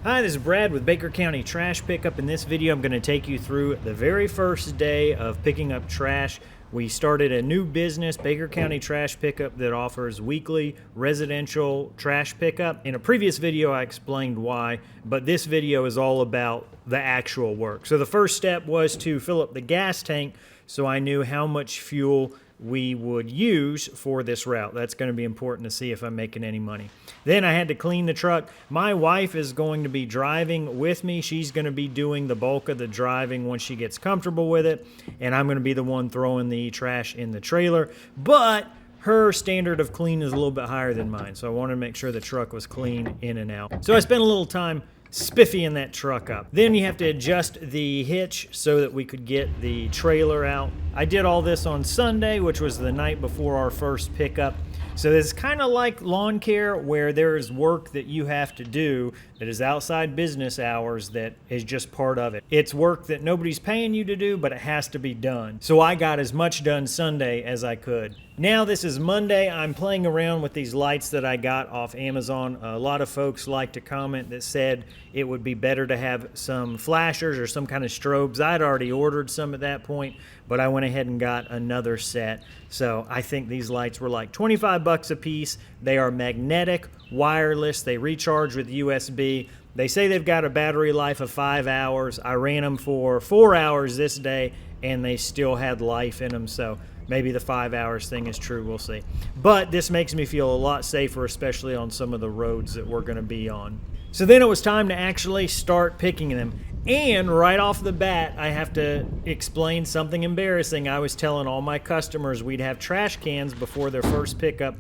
Hi, this is Brad with Baker County Trash Pickup. In this video, I'm going to take you through the very first day of picking up trash. We started a new business, Baker County Trash Pickup, that offers weekly residential trash pickup. In a previous video, I explained why, but this video is all about the actual work. So the first step was to fill up the gas tank so I knew how much fuel we would use for this route. That's going to be important to see if I'm making any money. Then I had to clean the truck. My wife is going to be driving with me. She's going to be doing the bulk of the driving once she gets comfortable with it, and I'm going to be the one throwing the trash in the trailer. But her standard of clean is a little bit higher than mine, so I wanted to make sure the truck was clean in and out. So I spent a little time spiffying that truck up. Then you have to adjust the hitch so that we could get the trailer out. I did all this on Sunday, which was the night before our first pickup. So it's kind of like lawn care, where there is work that you have to do that is outside business hours that is just part of it. It's work that nobody's paying you to do, but it has to be done. So I got as much done Sunday as I could. Now this is Monday. I'm playing around with these lights that I got off Amazon. A lot of folks like to comment that said it would be better to have some flashers or some kind of strobes. I'd already ordered some at that point, but I went ahead and got another set. So I think these lights were like 25 bucks a piece. They are magnetic, wireless, they recharge with USB. They say they've got a battery life of 5 hours. I ran them for 4 hours this day and they still had life in them. So maybe the 5 hours thing is true, we'll see. But this makes me feel a lot safer, especially on some of the roads that we're gonna be on. So then it was time to actually start picking them. And right off the bat, I have to explain something embarrassing. I was telling all my customers we'd have trash cans before their first pickup.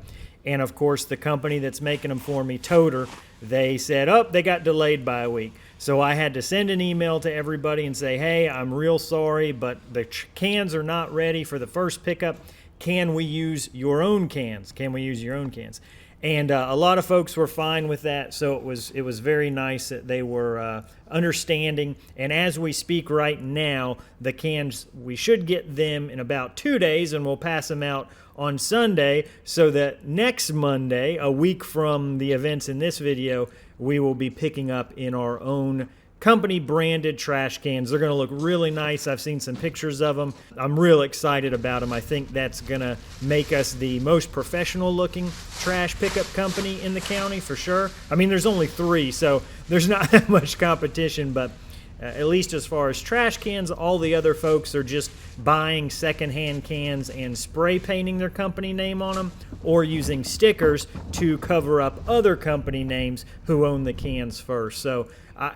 And of course, the company that's making them for me, Toter, they said, oh, they got delayed by a week. So I had to send an email to everybody and say, hey, I'm real sorry, but the cans are not ready for the first pickup. Can we use your own cans? Can we use your own cans? And a lot of folks were fine with that, so it was very nice that they were understanding. And as we speak right now, the cans, we should get them in about 2 days, and we'll pass them out on Sunday, so that next Monday, a week from the events in this video, we will be picking up in our own company branded trash cans. They're going to look really nice. I've seen some pictures of them. I'm real excited about them. I think that's going to make us the most professional looking trash pickup company in the county for sure. I mean, there's only 3, so there's not that much competition, but at least as far as trash cans, all the other folks are just buying secondhand cans and spray painting their company name on them, or using stickers to cover up other company names who own the cans first. So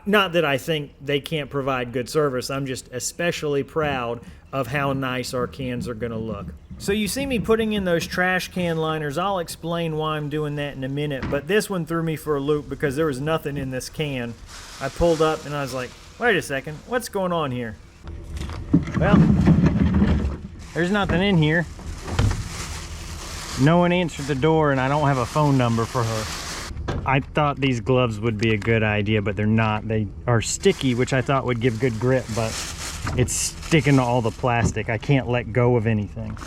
not that I think they can't provide good service. I'm just especially proud of how nice our cans are going to look. So you see me putting in those trash can liners. I'll explain why I'm doing that in a minute, but this one threw me for a loop because there was nothing in this can. I pulled up and I was like, wait a second, what's going on here? Well, there's nothing in here. No one answered the door and I don't have a phone number for her. I thought these gloves would be a good idea, but they're not. They are sticky, which I thought would give good grip, but it's sticking to all the plastic. I can't let go of anything.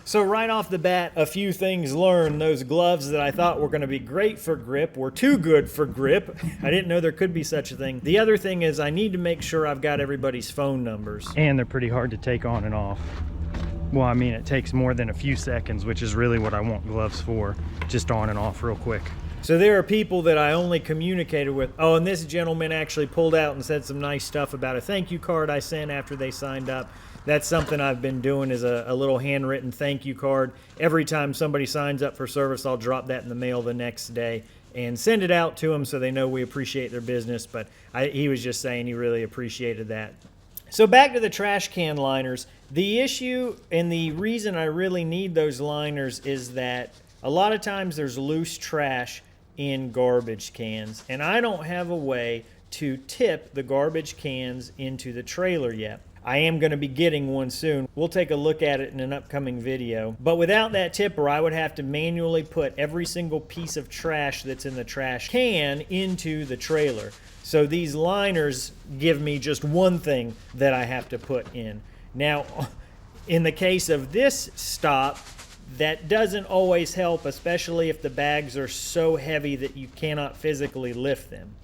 So right off the bat, a few things learned. Those gloves that I thought were going to be great for grip were too good for grip. I didn't know there could be such a thing. The other thing is I need to make sure I've got everybody's phone numbers. And they're pretty hard to take on and off. Well, I mean, it takes more than a few seconds, which is really what I want gloves for. Just on and off real quick. So there are people that I only communicated with. Oh, and this gentleman actually pulled out and said some nice stuff about a thank you card I sent after they signed up. That's something I've been doing, is a little handwritten thank you card. Every time somebody signs up for service, I'll drop that in the mail the next day and send it out to them so they know we appreciate their business. But he was just saying he really appreciated that. So back to the trash can liners. The issue and the reason I really need those liners is that a lot of times there's loose trash in garbage cans, and I don't have a way to tip the garbage cans into the trailer yet. I am going to be getting one soon. We'll take a look at it in an upcoming video. But without that tipper, I would have to manually put every single piece of trash that's in the trash can into the trailer. So these liners give me just one thing that I have to put in. Now, in the case of this stop, that doesn't always help, especially if the bags are so heavy that you cannot physically lift them.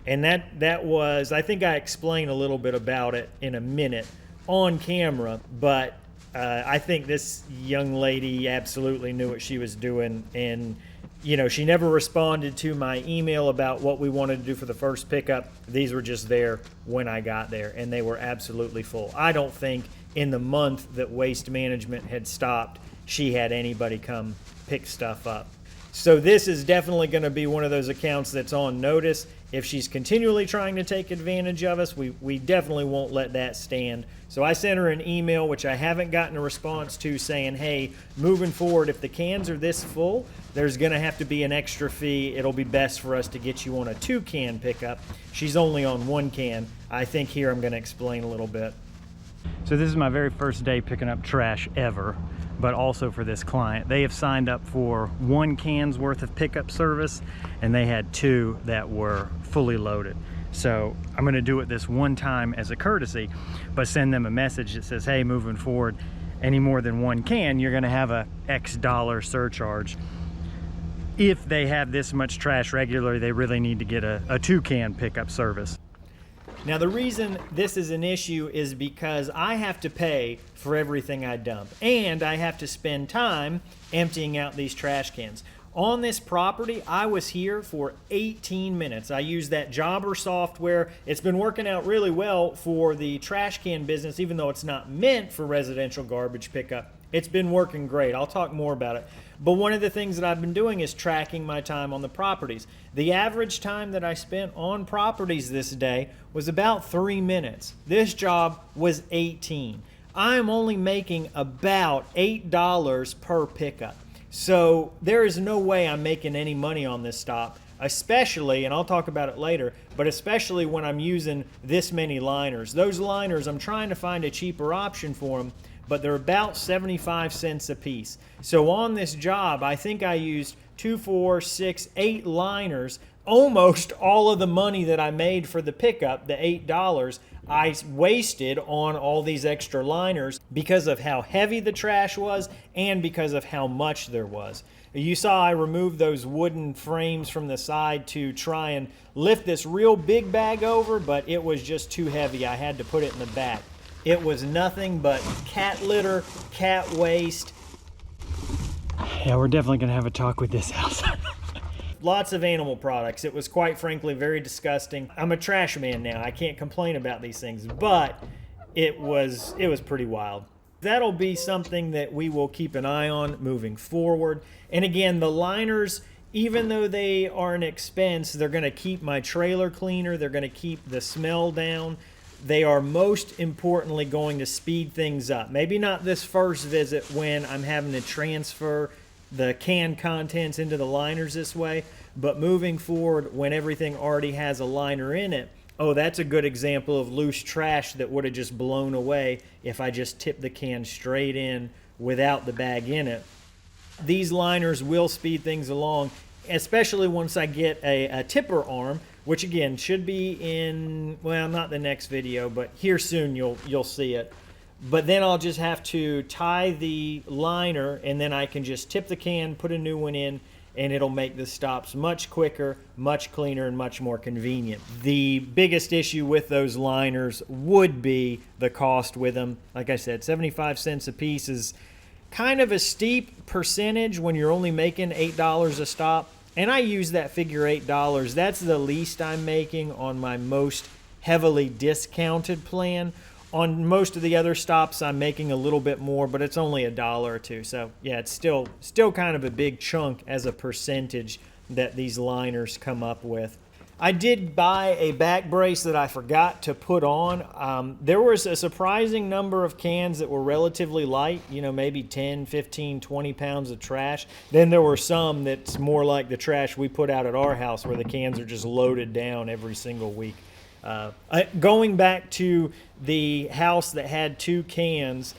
And that was, I think I explained a little bit about it in a minute on camera, but I think this young lady absolutely knew what she was doing. And, you know, she never responded to my email about what we wanted to do for the first pickup. These were just there when I got there, and they were absolutely full. I don't think in the month that Waste Management had stopped, she had anybody come pick stuff up. So this is definitely going to be one of those accounts that's on notice. If she's continually trying to take advantage of us, we definitely won't let that stand. So I sent her an email, which I haven't gotten a response to, saying, hey, moving forward, if the cans are this full, there's going to have to be an extra fee. It'll be best for us to get you on a 2-can pickup. She's only on 1 can. I think here I'm going to explain a little bit. So this is my very first day picking up trash ever, but also for this client. They have signed up for 1 can's worth of pickup service, and they had 2 that were fully loaded. So I'm gonna do it this one time as a courtesy, but send them a message that says, hey, moving forward, any more than 1 can, you're gonna have a X dollar surcharge. If they have this much trash regularly, they really need to get a 2-can pickup service. Now the reason this is an issue is because I have to pay for everything I dump, and I have to spend time emptying out these trash cans. On this property, I was here for 18 minutes. I used that jobber software. It's been working out really well for the trash can business, even though it's not meant for residential garbage pickup. It's been working great. I'll talk more about it. But one of the things that I've been doing is tracking my time on the properties. The average time that I spent on properties this day was about 3 minutes. This job was 18. I'm only making about $8 per pickup. So there is no way I'm making any money on this stop, especially, and I'll talk about it later, but especially when I'm using this many liners. Those liners, I'm trying to find a cheaper option for them, but they're about 75 cents a piece. So on this job, I think I used 2, 4, 6, 8 liners. Almost all of the money that I made for the pickup, the $8, I wasted on all these extra liners because of how heavy the trash was and because of how much there was. You saw I removed those wooden frames from the side to try and lift this real big bag over, but it was just too heavy. I had to put it in the back. It was nothing but cat litter, cat waste. Yeah, we're definitely gonna have a talk with this house. Lots of animal products. It was quite frankly very disgusting. I'm a trash man now. I can't complain about these things, but it was pretty wild. That'll be something that we will keep an eye on moving forward. And again, the liners, even though they are an expense, they're gonna keep my trailer cleaner. They're gonna keep the smell down. They are most importantly going to speed things up. Maybe not this first visit when I'm having to transfer the canned contents into the liners this way, but moving forward when everything already has a liner in it. Oh, that's a good example of loose trash that would have just blown away if I just tipped the can straight in without the bag in it. These liners will speed things along, especially once I get a tipper arm, which again should be in, well, not the next video, but here soon you'll see it. But then I'll just have to tie the liner, and then I can just tip the can, put a new one in, and it'll make the stops much quicker, much cleaner, and much more convenient. The biggest issue with those liners would be the cost with them. Like I said, 75 cents a piece is kind of a steep percentage when you're only making $8 a stop. And I use that figure $8. That's the least I'm making on my most heavily discounted plan. On most of the other stops, I'm making a little bit more, but it's only $1 or $2. So yeah, it's still kind of a big chunk as a percentage that these liners come up with. I did buy a back brace that I forgot to put on. There was a surprising number of cans that were relatively light, you know, maybe 10, 15, 20 pounds of trash. Then there were some that's more like the trash we put out at our house where the cans are just loaded down every single week. Going back to the house that had 2 cans,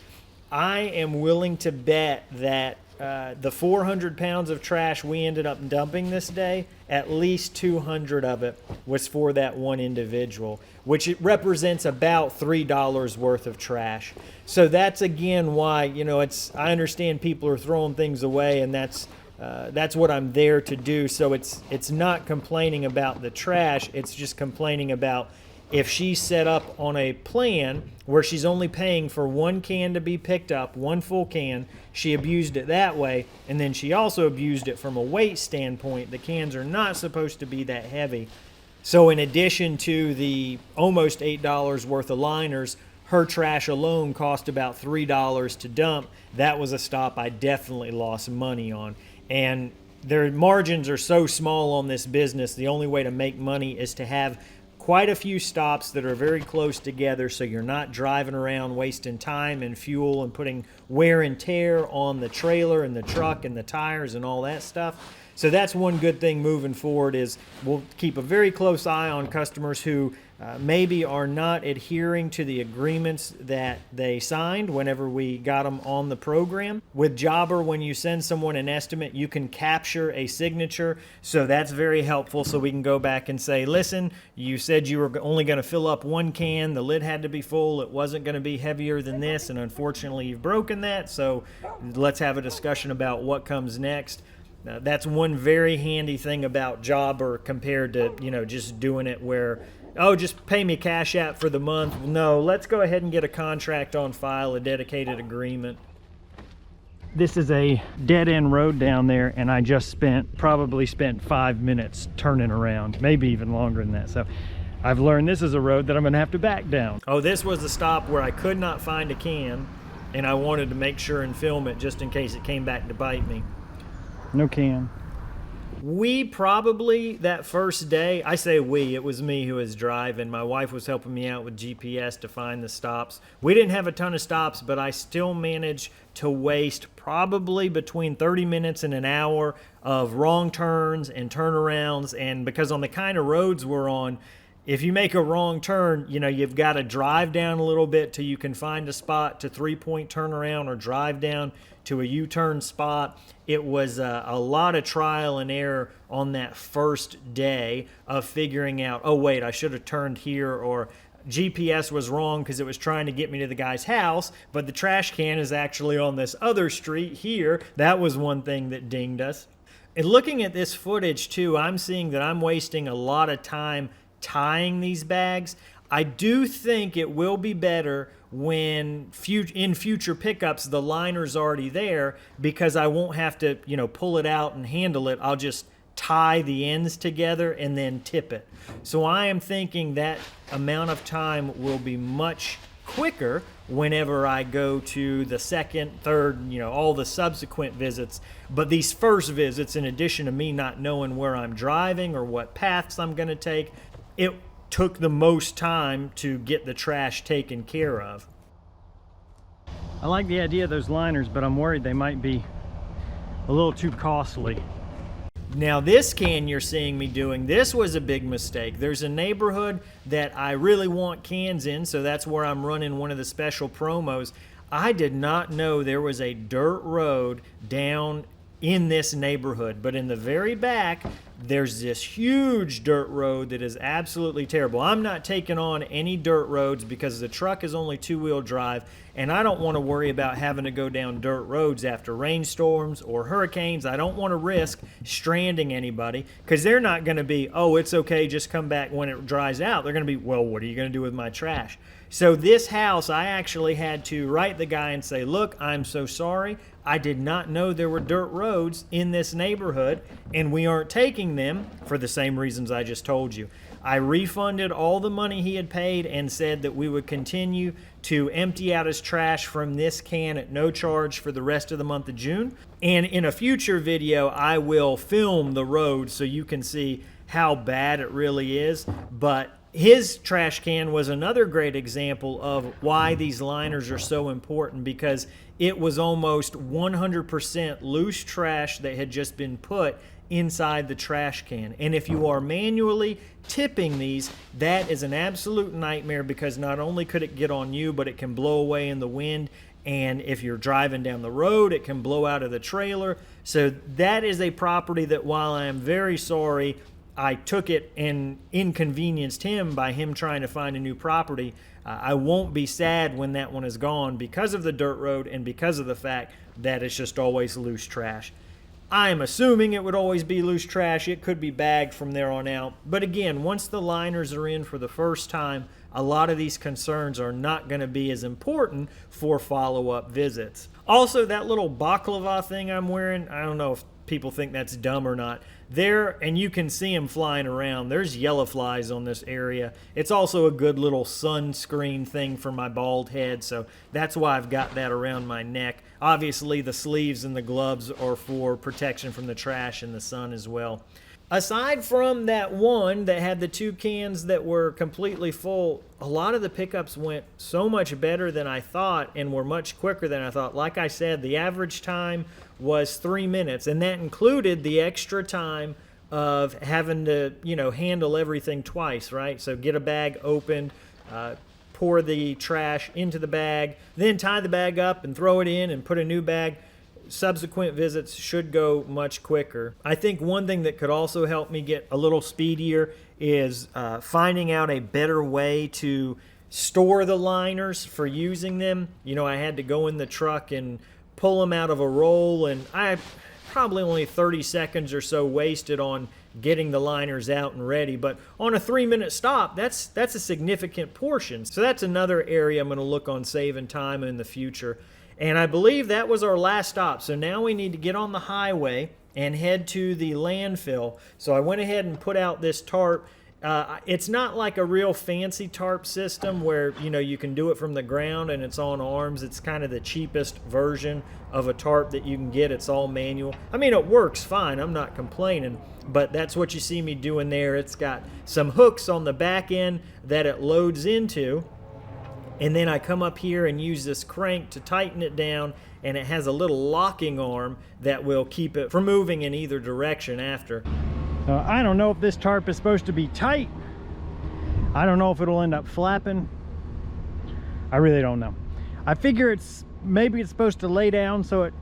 I am willing to bet that the 400 pounds of trash we ended up dumping this day, at least 200 of it was for that one individual, which it represents about $3 worth of trash. So that's again why, you know, I understand people are throwing things away, and that's that's what I'm there to do. So it's not complaining about the trash. It's just complaining about if she's set up on a plan where she's only paying for one can to be picked up, one full can, she abused it that way, and then she also abused it from a weight standpoint. The cans are not supposed to be that heavy. So in addition to the almost $8 worth of liners, her trash alone cost about $3 to dump. That was a stop I definitely lost money on. And their margins are so small on this business, the only way to make money is to have quite a few stops that are very close together, so you're not driving around wasting time and fuel and putting wear and tear on the trailer and the truck and the tires and all that stuff. So that's one good thing moving forward, is we'll keep a very close eye on customers who maybe are not adhering to the agreements that they signed whenever we got them on the program. With Jobber, when you send someone an estimate, you can capture a signature, so that's very helpful, so we can go back and say, listen, you said you were only going to fill up one can, the lid had to be full, it wasn't going to be heavier than this, and unfortunately you've broken that, so let's have a discussion about what comes next. That's one very handy thing about Jobber compared to, just doing it where, oh, just pay me Cash App for the month. No, let's go ahead and get a contract on file, a dedicated agreement. This is a dead-end road down there, and I just probably spent 5 minutes turning around, maybe even longer than that. So I've learned this is a road that I'm gonna have to back down. Oh, this was the stop where I could not find a can, and I wanted to make sure and film it just in case it came back to bite me. No can. We probably, that first day, I say we, it was me who was driving. My wife was helping me out with GPS to find the stops. We didn't have a ton of stops, but I still managed to waste probably between 30 minutes and an hour of wrong turns and turnarounds. And because on the kind of roads we're on, if you make a wrong turn, you've got to drive down a little bit till you can find a spot to 3-point turnaround or drive down to a U-turn spot. It was a lot of trial and error on that first day of figuring out, oh wait, I should have turned here, or GPS was wrong because it was trying to get me to the guy's house, but the trash can is actually on this other street here. That was one thing that dinged us. And looking at this footage too, I'm seeing that I'm wasting a lot of time tying these bags. I do think it will be better when in future pickups the liner's already there, because I won't have to pull it out and handle it. I'll just tie the ends together and then tip it. So I am thinking that amount of time will be much quicker whenever I go to the second, third, all the subsequent visits. But these first visits, in addition to me not knowing where I'm driving or what paths I'm going to take, it took the most time to get the trash taken care of. I like the idea of those liners, but I'm worried they might be a little too costly. Now this can you're seeing me doing, this was a big mistake. There's a neighborhood that I really want cans in, so that's where I'm running one of the special promos. I did not know there was a dirt road down in this neighborhood, but in the very back there's this huge dirt road that is absolutely terrible. I'm not taking on any dirt roads because the truck is only 2-wheel drive, and I don't want to worry about having to go down dirt roads after rainstorms or hurricanes. I don't want to risk stranding anybody, because they're not going to be, oh, it's okay, just come back when it dries out. They're going to be, well, what are you going to do with my trash? So this house, I actually had to write the guy and say, look, I'm so sorry. I did not know there were dirt roads in this neighborhood, and we aren't taking them for the same reasons I just told you. I refunded all the money he had paid and said that we would continue to empty out his trash from this can at no charge for the rest of the month of June. And in a future video, I will film the road so you can see how bad it really is. But his trash can was another great example of why these liners are so important, because it was almost 100% loose trash that had just been put inside the trash can. And if you are manually tipping these, that is an absolute nightmare, because not only could it get on you, but it can blow away in the wind. And if you're driving down the road, it can blow out of the trailer. So that is a property that, while I am very sorry I took it and inconvenienced him by him trying to find a new property, I won't be sad when that one is gone because of the dirt road and because of the fact that it's just always loose trash. I am assuming it would always be loose trash. It could be bagged from there on out. But again, once the liners are in for the first time, a lot of these concerns are not going to be as important for follow-up visits. Also, that little baklava thing I'm wearing, I don't know if people think that's dumb or not. There, and you can see them flying around, there's yellow flies on this area. It's also a good little sunscreen thing for my bald head, so that's why I've got that around my neck. Obviously, the sleeves and the gloves are for protection from the trash and the sun as well. Aside from that one that had the 2 cans that were completely full, a lot of the pickups went so much better than I thought and were much quicker than I thought. Like I said, the average time was 3 minutes, and that included the extra time of having to, handle everything twice, right? So get a bag opened, pour the trash into the bag, then tie the bag up and throw it in and put a new bag. Subsequent visits should go much quicker. I think one thing that could also help me get a little speedier is finding out a better way to store the liners for using them. I had to go in the truck and pull them out of a roll, and I probably only 30 seconds or so wasted on getting the liners out and ready. But on a 3-minute stop, that's a significant portion. So that's another area I'm going to look on saving time in the future. And I believe that was our last stop. So now we need to get on the highway and head to the landfill. So I went ahead and put out this tarp. It's not like a real fancy tarp system where, you can do it from the ground and it's on arms. It's kind of the cheapest version of a tarp that you can get. It's all manual. I mean, it works fine. I'm not complaining, but that's what you see me doing there. It's got some hooks on the back end that it loads into. And then I come up here and use this crank to tighten it down, and it has a little locking arm that will keep it from moving in either direction after. I don't know if this tarp is supposed to be tight. I don't know if it'll end up flapping. I really don't know. I figure maybe it's supposed to lay down so it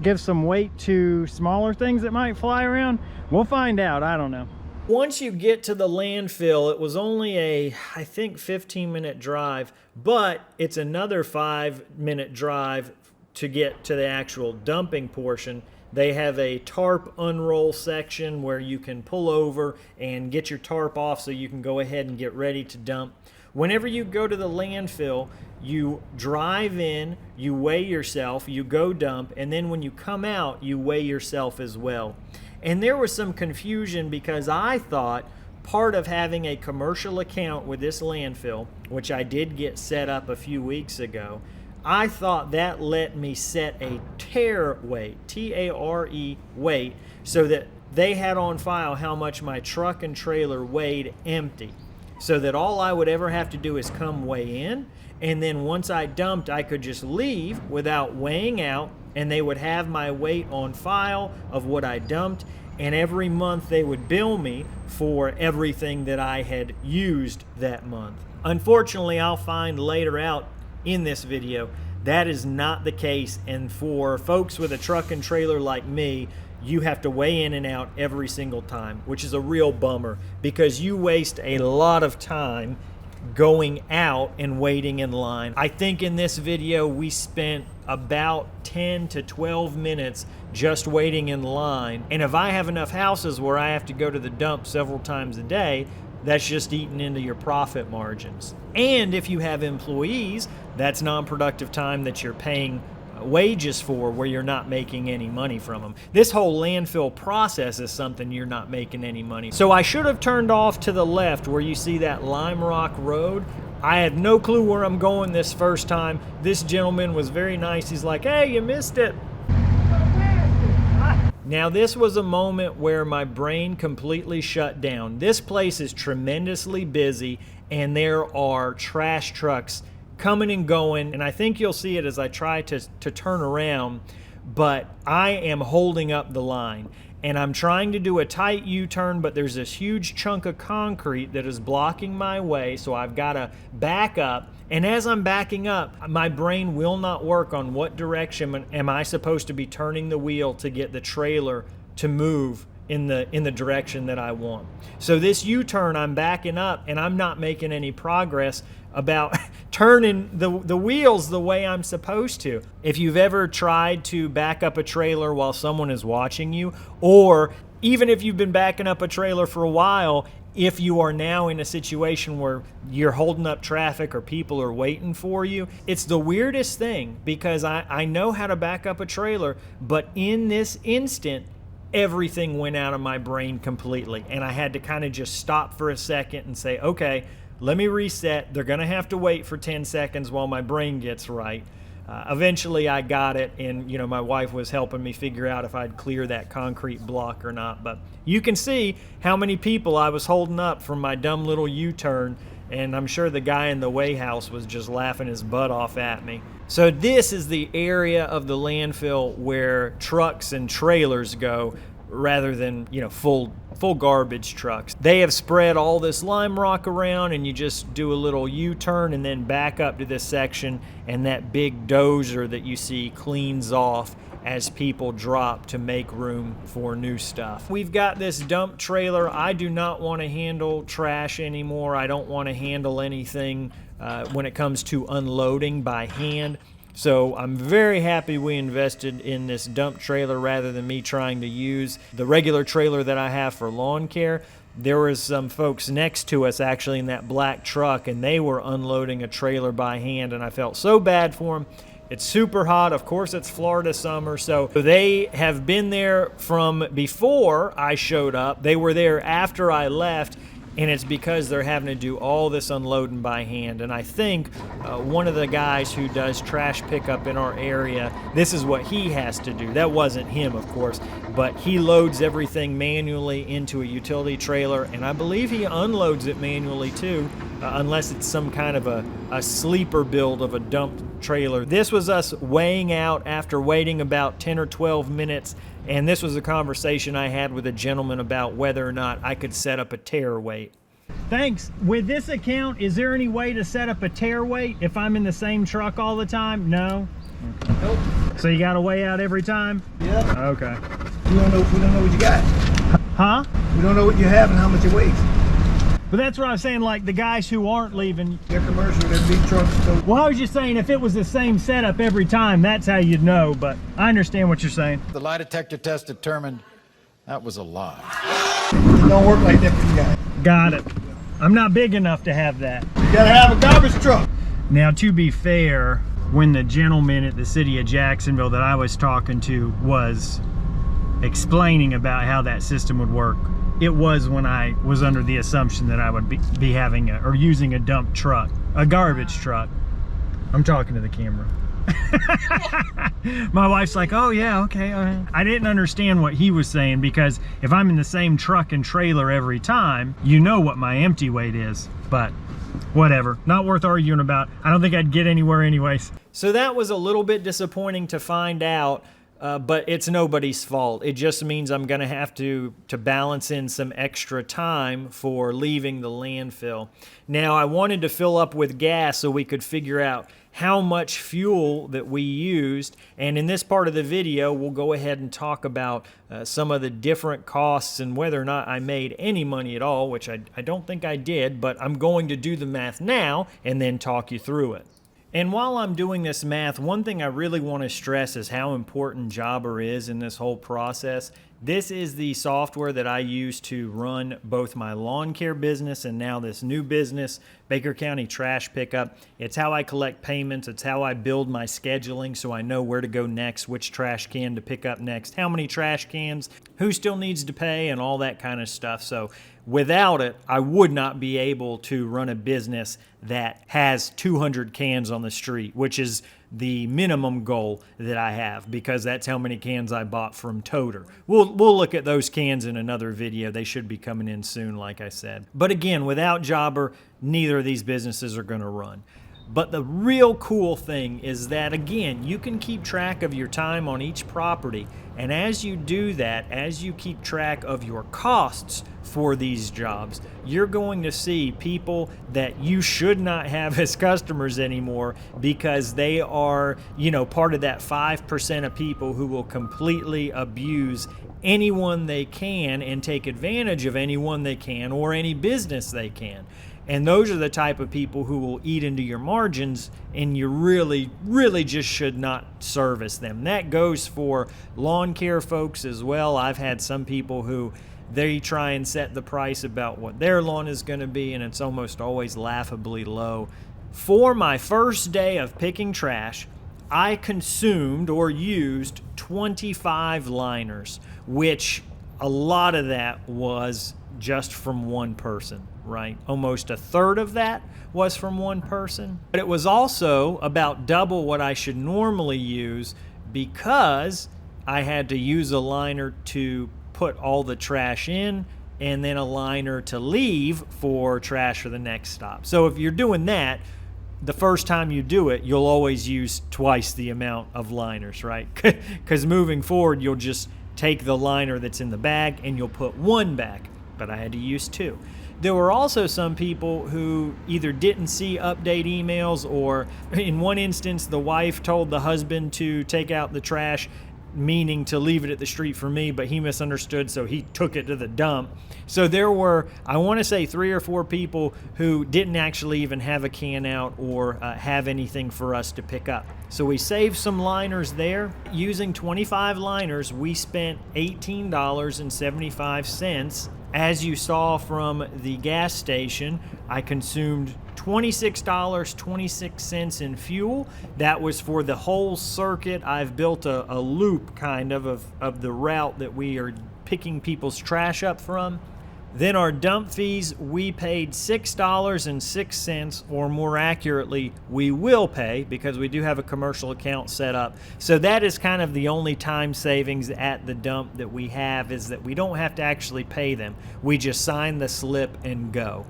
gives some weight to smaller things that might fly around. We'll find out. I don't know. Once you get to the landfill, it was only I think 15-minute drive, but it's another 5-minute drive to get to the actual dumping portion. They have a tarp unroll section where you can pull over and get your tarp off so you can go ahead and get ready to dump. Whenever you go to the landfill, you drive in, you weigh yourself, you go dump, and then when you come out, you weigh yourself as well. And there was some confusion because I thought part of having a commercial account with this landfill, which I did get set up a few weeks ago, I thought that let me set a tare weight, T-A-R-E weight, so that they had on file how much my truck and trailer weighed empty, so that all I would ever have to do is come weigh in, and then once I dumped, I could just leave without weighing out, and they would have my weight on file of what I dumped, and every month they would bill me for everything that I had used that month. Unfortunately, I'll find later out in this video that is not the case, and for folks with a truck and trailer like me, you have to weigh in and out every single time, which is a real bummer because you waste a lot of time going out and waiting in line. I think in this video we spent about 10 to 12 minutes just waiting in line, and if I have enough houses where I have to go to the dump several times a day, that's just eating into your profit margins. And if you have employees, that's non-productive time that you're paying wages for where you're not making any money from them. This whole landfill process is something you're not making any money. So I should have turned off to the left where you see that Lime Rock Road. I had no clue where I'm going this first time. This gentleman was very nice. He's like, hey, you missed it. Now this was a moment where my brain completely shut down. This place is tremendously busy and there are trash trucks coming and going, and I think you'll see it as I try to turn around, but I am holding up the line and I'm trying to do a tight U-turn, but there's this huge chunk of concrete that is blocking my way, so I've got to back up. And as I'm backing up, my brain will not work on what direction am I supposed to be turning the wheel to get the trailer to move in the direction that I want. So this U-turn, I'm backing up and I'm not making any progress about turning the wheels the way I'm supposed to. If you've ever tried to back up a trailer while someone is watching you, or even if you've been backing up a trailer for a while, if you are now in a situation where you're holding up traffic or people are waiting for you, it's the weirdest thing, because I know how to back up a trailer, but in this instant, everything went out of my brain completely. And I had to kind of just stop for a second and say, okay, let me reset. They're going to have to wait for 10 seconds while my brain gets right. Eventually I got it, and my wife was helping me figure out if I'd clear that concrete block or not. But you can see how many people I was holding up from my dumb little U-turn, and I'm sure the guy in the weigh house was just laughing his butt off at me. So this is the area of the landfill where trucks and trailers go, rather than full garbage trucks. They have spread all this lime rock around, and you just do a little U-turn and then back up to this section, and that big dozer that you see cleans off as people drop to make room for new stuff. We've got this dump trailer. I do not want to handle trash anymore. I don't want to handle anything when it comes to unloading by hand. So I'm very happy we invested in this dump trailer rather than me trying to use the regular trailer that I have for lawn care. There was some folks next to us actually in that black truck, and they were unloading a trailer by hand, and I felt so bad for them. It's super hot. Of course, it's Florida summer, so they have been there from before I showed up. They were there after I left, and it's because they're having to do all this unloading by hand. And I think one of the guys who does trash pickup in our area, this is what he has to do. That wasn't him, of course, but he loads everything manually into a utility trailer, and I believe he unloads it manually too, unless it's some kind of a sleeper build of a dump trailer. This was us weighing out after waiting about 10 or 12 minutes. And this was a conversation I had with a gentleman about whether or not I could set up a tear weight. Thanks. With this account, is there any way to set up a tear weight if I'm in the same truck all the time? No? Okay. Nope. So you got to weigh out every time? Yeah. Okay. We don't know what you got. Huh? We don't know what you have and how much it weighs. But that's what I was saying, like the guys who aren't leaving. They're commercial, they're big trucks. So. Well, I was just saying if it was the same setup every time, that's how you'd know, but I understand what you're saying. The lie detector test determined that was a lie. It don't work like that for you guys. Got it. I'm not big enough to have that. You gotta have a garbage truck. Now, to be fair, when the gentleman at the city of Jacksonville that I was talking to was explaining about how that system would work, it was when I was under the assumption that I would be having or using a dump truck, a garbage truck. I'm talking to the camera. My wife's like, oh yeah, okay, all right. I didn't understand what he was saying, because if I'm in the same truck and trailer every time, you know what my empty weight is, but whatever, not worth arguing about. I don't think I'd get anywhere anyways. So that was a little bit disappointing to find out. But it's nobody's fault. It just means I'm going to have to balance in some extra time for leaving the landfill. Now, I wanted to fill up with gas so we could figure out how much fuel that we used. And in this part of the video, we'll go ahead and talk about some of the different costs and whether or not I made any money at all, which I don't think I did, but I'm going to do the math now and then talk you through it. And while I'm doing this math, one thing I really want to stress is how important Jobber is in this whole process. This is the software that I use to run both my lawn care business and now this new business, Baker County Trash Pickup. It's how I collect payments. It's how I build my scheduling so I know where to go next, which trash can to pick up next, how many trash cans, who still needs to pay, and all that kind of stuff. So without it, I would not be able to run a business that has 200 cans on the street, which is the minimum goal that I have, because that's how many cans I bought from Toter. We'll look at those cans in another video. They should be coming in soon, like I said. But again, without Jobber, neither of these businesses are going to run. But the real cool thing is that, again, you can keep track of your time on each property. And as you do that, as you keep track of your costs for these jobs, you're going to see people that you should not have as customers anymore because they are, part of that 5% of people who will completely abuse anyone they can and take advantage of anyone they can or any business they can. And those are the type of people who will eat into your margins, and you really, really just should not service them. That goes for lawn care folks as well. I've had some people who they try and set the price about what their lawn is going to be, and it's almost always laughably low. For my first day of picking trash, I consumed or used 25 liners, which a lot of that was just from one person, right? Almost a third of that was from one person. But it was also about double what I should normally use because I had to use a liner to put all the trash in and then a liner to leave for trash for the next stop. So if you're doing that, the first time you do it, you'll always use twice the amount of liners, right? Because moving forward, you'll just take the liner that's in the bag and you'll put one back. But I had to use two. There were also some people who either didn't see update emails, or in one instance, the wife told the husband to take out the trash, meaning to leave it at the street for me, but he misunderstood, so he took it to the dump. So there were, I want to say, 3 or 4 people who didn't actually even have a can out or have anything for us to pick up. So we saved some liners there. Using 25 liners, we spent $18.75. As you saw from the gas station, I consumed $26.26 in fuel. That was for the whole circuit. I've built a loop kind of the route that we are picking people's trash up from. Then our dump fees, we paid $6.06, or more accurately, we will pay because we do have a commercial account set up. So that is kind of the only time savings at the dump that we have, is that we don't have to actually pay them. We just sign the slip and go.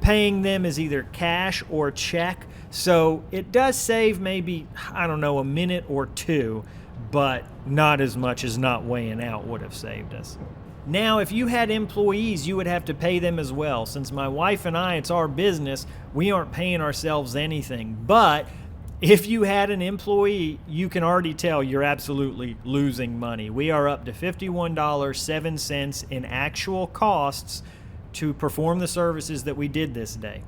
Paying them is either cash or check. So it does save maybe, I don't know, a minute or two, but not as much as not weighing out would have saved us. Now, if you had employees, you would have to pay them as well. Since my wife and I, it's our business, we aren't paying ourselves anything. But if you had an employee, you can already tell you're absolutely losing money. We are up to $51.07 in actual costs to perform the services that we did this day.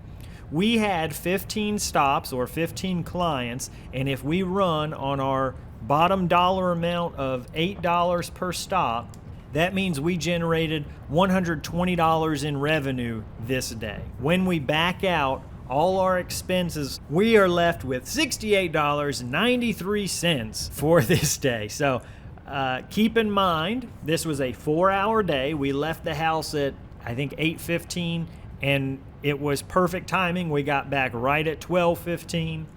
We had 15 stops or 15 clients, and if we run on our bottom dollar amount of $8 per stop, that means we generated $120 in revenue this day. When we back out all our expenses, we are left with $68.93 for this day. So keep in mind, this was a 4-hour day. We left the house at, I think, 8:15, and it was perfect timing. We got back right at 12:15.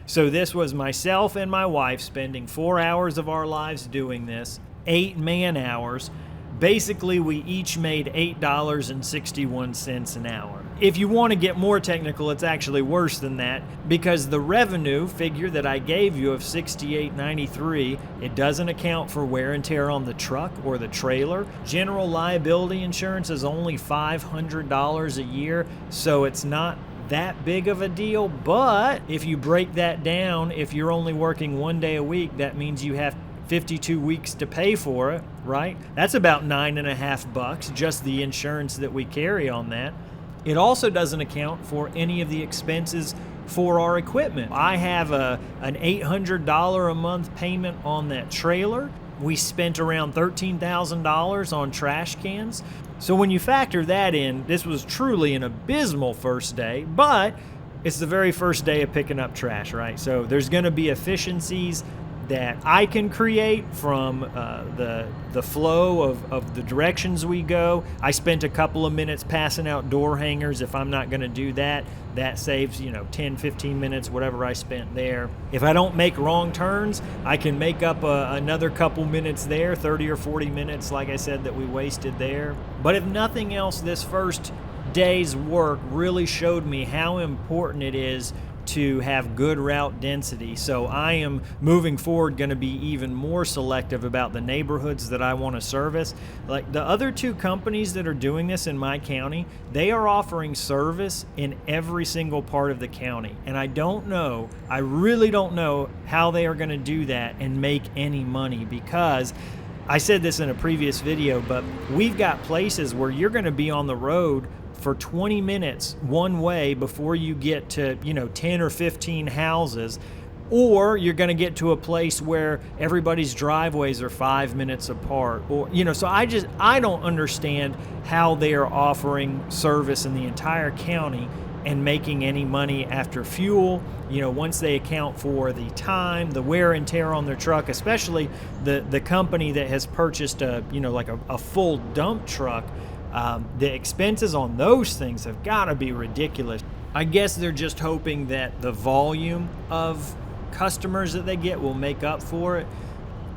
So this was myself and my wife spending 4 hours of our lives doing this. 8 man hours. Basically, we each made $8.61 an hour. If you want to get more technical, it's actually worse than that, because the revenue figure that I gave you of $68.93, it doesn't account for wear and tear on the truck or the trailer. General liability insurance is only $500 a year, so it's not that big of a deal. But if you break that down, if you're only working 1 day a week, that means you have 52 weeks to pay for it, right? That's about $9.50, just the insurance that we carry on that. It also doesn't account for any of the expenses for our equipment. I have an $800 a month payment on that trailer. We spent around $13,000 on trash cans. So when you factor that in, this was truly an abysmal first day, but it's the very first day of picking up trash, right? So there's going to be efficiencies that I can create from the flow of the directions we go. I spent a couple of minutes passing out door hangers. If I'm not going to do that, that saves 10, 15 minutes, whatever I spent there. If I don't make wrong turns, I can make up another couple minutes there, 30 or 40 minutes, like I said, that we wasted there. But if nothing else, this first day's work really showed me how important it is to have good route density. So I am moving forward going to be even more selective about the neighborhoods that I want to service. Like the other two companies that are doing this in my county, they are offering service in every single part of the county. And I really don't know how they are going to do that and make any money, because I said this in a previous video, but we've got places where you're going to be on the road for 20 minutes one way before you get to 10 or 15 houses, or you're going to get to a place where everybody's driveways are 5 minutes apart, or so I don't understand how they are offering service in the entire county and making any money after fuel, once they account for the time, the wear and tear on their truck, especially the company that has purchased a full dump truck. The expenses on those things have got to be ridiculous. I guess they're just hoping that the volume of customers that they get will make up for it.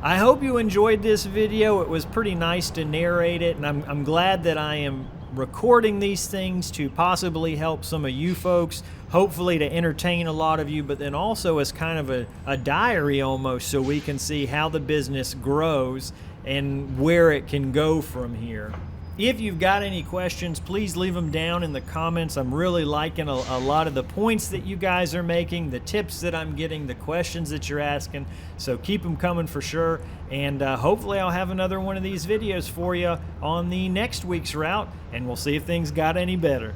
I hope you enjoyed this video. It was pretty nice to narrate it, and I'm glad that I am recording these things to possibly help some of you folks, hopefully to entertain a lot of you, but then also as kind of a diary almost, so we can see how the business grows and where it can go from here. If you've got any questions, please leave them down in the comments. I'm really liking a lot of the points that you guys are making, the tips that I'm getting, the questions that you're asking. So keep them coming for sure. And hopefully I'll have another one of these videos for you on the next week's route, and we'll see if things got any better.